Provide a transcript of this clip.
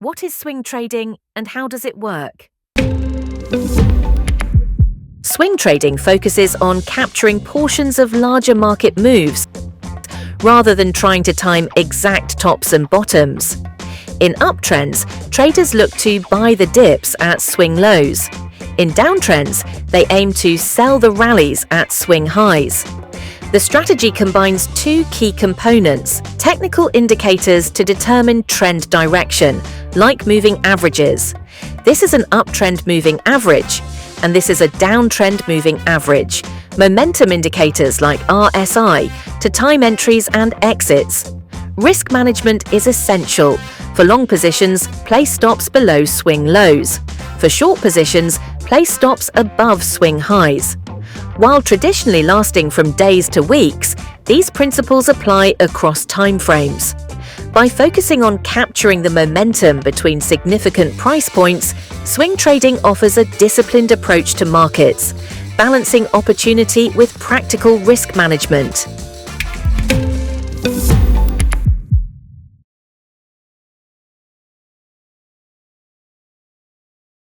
What is swing trading and how does it work? Swing trading focuses on capturing portions of larger market moves rather than trying to time exact tops and bottoms. In uptrends, traders look to buy the dips at swing lows. In downtrends, they aim to sell the rallies at swing highs. The strategy combines two key components: technical indicators to determine trend direction, like moving averages. This is an uptrend moving average, and this is a downtrend moving average. Momentum indicators like RSI to time entries and exits. Risk management is essential. For long positions, place stops below swing lows. For short positions, place stops above swing highs. While traditionally lasting from days to weeks, these principles apply across timeframes. By focusing on capturing the momentum between significant price points, swing trading offers a disciplined approach to markets, balancing opportunity with practical risk management.